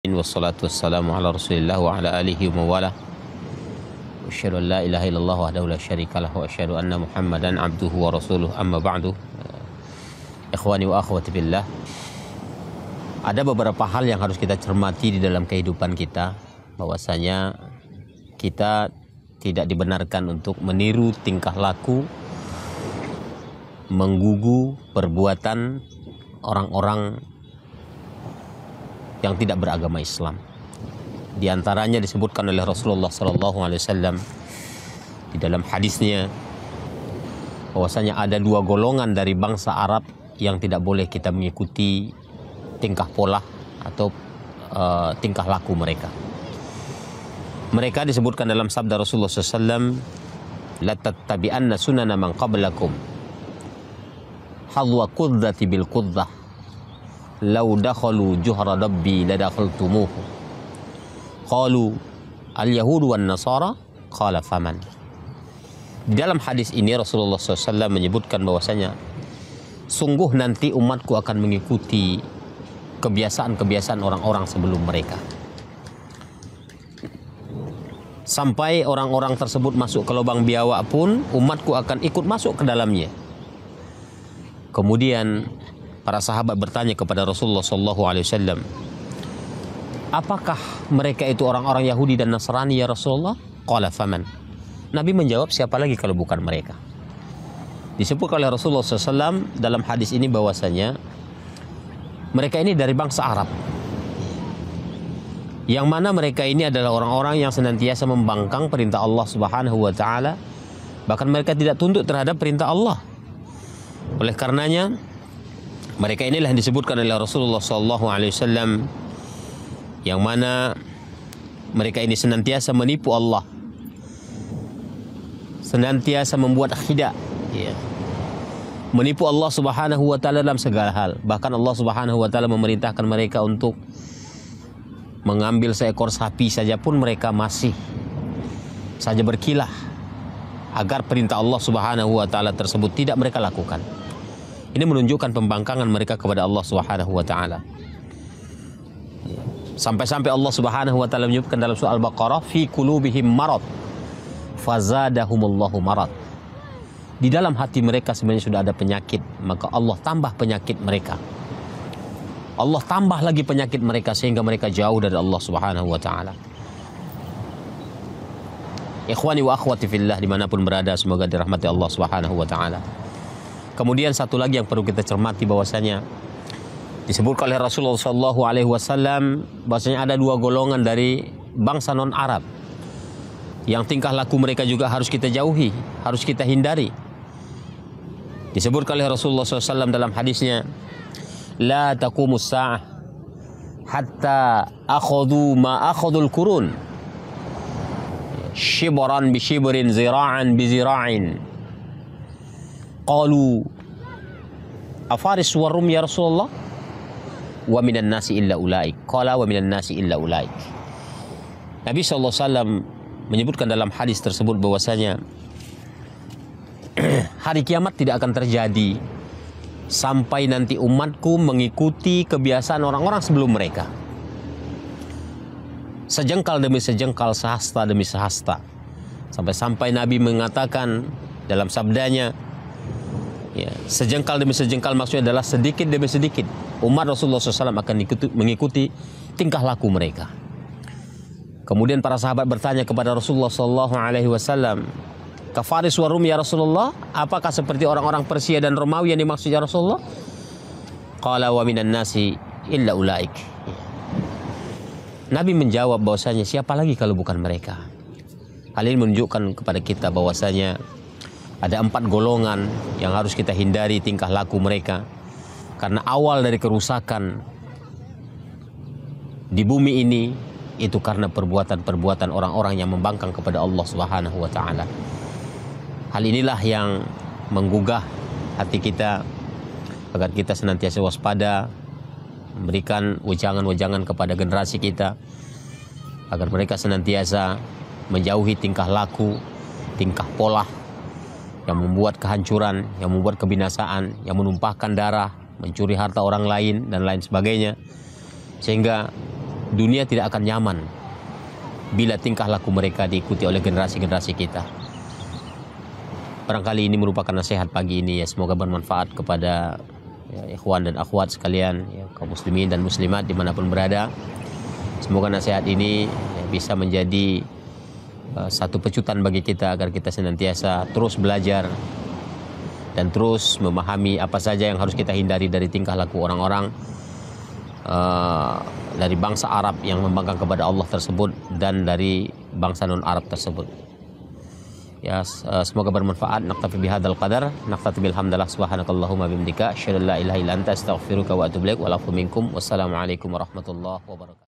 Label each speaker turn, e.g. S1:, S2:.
S1: Wassalatu wassalamu ala rasulillah wa ala alihi wa mawala. Asyhadu an la ilaha illallah wahdahu la syarikalah wa asyhadu anna Muhammadan abduhu wa rasuluh, amma ba'du. Ikhwani wa akhwati billah, ada beberapa hal yang harus kita cermati di dalam kehidupan kita, bahwasanya kita tidak dibenarkan untuk meniru tingkah laku, menggugu perbuatan orang-orang yang tidak beragama Islam. Di antaranya disebutkan oleh Rasulullah SAW di dalam hadisnya, bahwasanya ada dua golongan dari bangsa Arab yang tidak boleh kita mengikuti tingkah pola atau tingkah laku mereka. Mereka disebutkan dalam sabda Rasulullah SAW, la tattabi'anna sunana man qablakum hadwa qudzati bil qudzah lau dakhalu juhra dabbi ladakhaltumuhu qalu al-yahudu wan nasara qala faman. Di dalam hadis ini Rasulullah SAW menyebutkan bahwasanya sungguh nanti umatku akan mengikuti kebiasaan-kebiasaan orang-orang sebelum mereka, sampai orang-orang tersebut masuk ke lubang biawak pun umatku akan ikut masuk ke dalamnya. Kemudian para sahabat bertanya kepada Rasulullah SAW, apakah mereka itu orang-orang Yahudi dan Nasrani ya Rasulullah? Qala faman. Nabi menjawab, siapa lagi kalau bukan mereka? Disebut oleh Rasulullah SAW dalam hadis ini bahwasanya mereka ini dari bangsa Arab, yang mana mereka ini adalah orang-orang yang senantiasa membangkang perintah Allah Subhanahu wa Ta'ala, bahkan mereka tidak tunduk terhadap perintah Allah. Oleh karenanya mereka inilah yang disebutkan oleh Rasulullah SAW, yang mana mereka ini senantiasa menipu Allah, senantiasa membuat khidah, menipu Allah Subhanahu wa Ta'ala dalam segala hal. Bahkan Allah Subhanahu wa Ta'ala memerintahkan mereka untuk mengambil seekor sapi saja pun mereka masih saja berkilah agar perintah Allah Subhanahu wa Ta'ala tersebut tidak mereka lakukan. Ini menunjukkan pembangkangan mereka kepada Allah Subhanahu wa Ta'ala. Sampai-sampai Allah Subhanahu wa Ta'ala menyebutkan dalam surah Al-Baqarah, fi qulubihim marad fazadahumullahu marad. Di dalam hati mereka sebenarnya sudah ada penyakit, maka Allah tambah penyakit mereka. Allah tambah lagi penyakit mereka sehingga mereka jauh dari Allah Subhanahu wa Ta'ala. Ikhwani wa akhwati fillah dimanapun berada, semoga dirahmati Allah Subhanahu wa Ta'ala. Kemudian satu lagi yang perlu kita cermati, bahwasanya disebutkan oleh Rasulullah SAW bahwasanya ada dua golongan dari bangsa non Arab yang tingkah laku mereka juga harus kita jauhi, harus kita hindari. Disebutkan oleh Rasulullah SAW dalam hadisnya, la taqumus sa'ah hatta akhadhu ma akhadhul qurun shibran bi shibrin zira'an bi zira'in qalu afaris warum ya Rasulullah wa minan nasi illa ulaik qala wa minan nasi illa ulaik. Nabi SAW menyebutkan dalam hadis tersebut bahwasanya hari kiamat tidak akan terjadi sampai nanti umatku mengikuti kebiasaan orang-orang sebelum mereka, sejengkal demi sejengkal, sehasta demi sehasta, sampai-sampai Nabi mengatakan dalam sabdanya, sejengkal demi sejengkal maksudnya adalah sedikit demi sedikit umat Rasulullah SAW akan mengikuti tingkah laku mereka. Kemudian para sahabat bertanya kepada Rasulullah SAW, kafaris wa rum ya Rasulullah, apakah seperti orang-orang Persia dan Romawi yang dimaksud ya Rasulullah? Qala wa minan nasi illa ulaik. Nabi menjawab bahwasanya siapa lagi kalau bukan mereka. Hal ini menunjukkan kepada kita bahwasanya ada 4 golongan yang harus kita hindari tingkah laku mereka, karena awal dari kerusakan di bumi ini itu karena perbuatan-perbuatan orang-orang yang membangkang kepada Allah Subhanahu wa Ta'ala. Hal inilah yang menggugah hati kita agar kita senantiasa waspada, memberikan wejangan-wejangan kepada generasi kita agar mereka senantiasa menjauhi tingkah laku, tingkah pola yang membuat kehancuran, yang membuat kebinasaan, yang menumpahkan darah, mencuri harta orang lain dan lain sebagainya, sehingga dunia tidak akan nyaman bila tingkah laku mereka diikuti oleh generasi-generasi kita. Barangkali ini merupakan nasihat pagi ini ya, semoga bermanfaat kepada ya, ikhwan dan akhwat sekalian, ya, kaum muslimin dan muslimat dimanapun berada. Semoga nasihat ini ya, bisa menjadi satu pecutan bagi kita agar kita senantiasa terus belajar dan terus memahami apa saja yang harus kita hindari dari tingkah laku orang-orang dari bangsa Arab yang membangkang kepada Allah tersebut dan dari bangsa non-Arab tersebut. Ya, semoga bermanfaat. Naktafi bihadzal qadar, naktafi bilhamdalillah, subhanakallahumma bihamdika, asyhadu an la ilaha illa anta, astaghfiruka wa atubu ilaik, wa lafu minkum. Wassalamualaikum warahmatullahi wabarakatuh.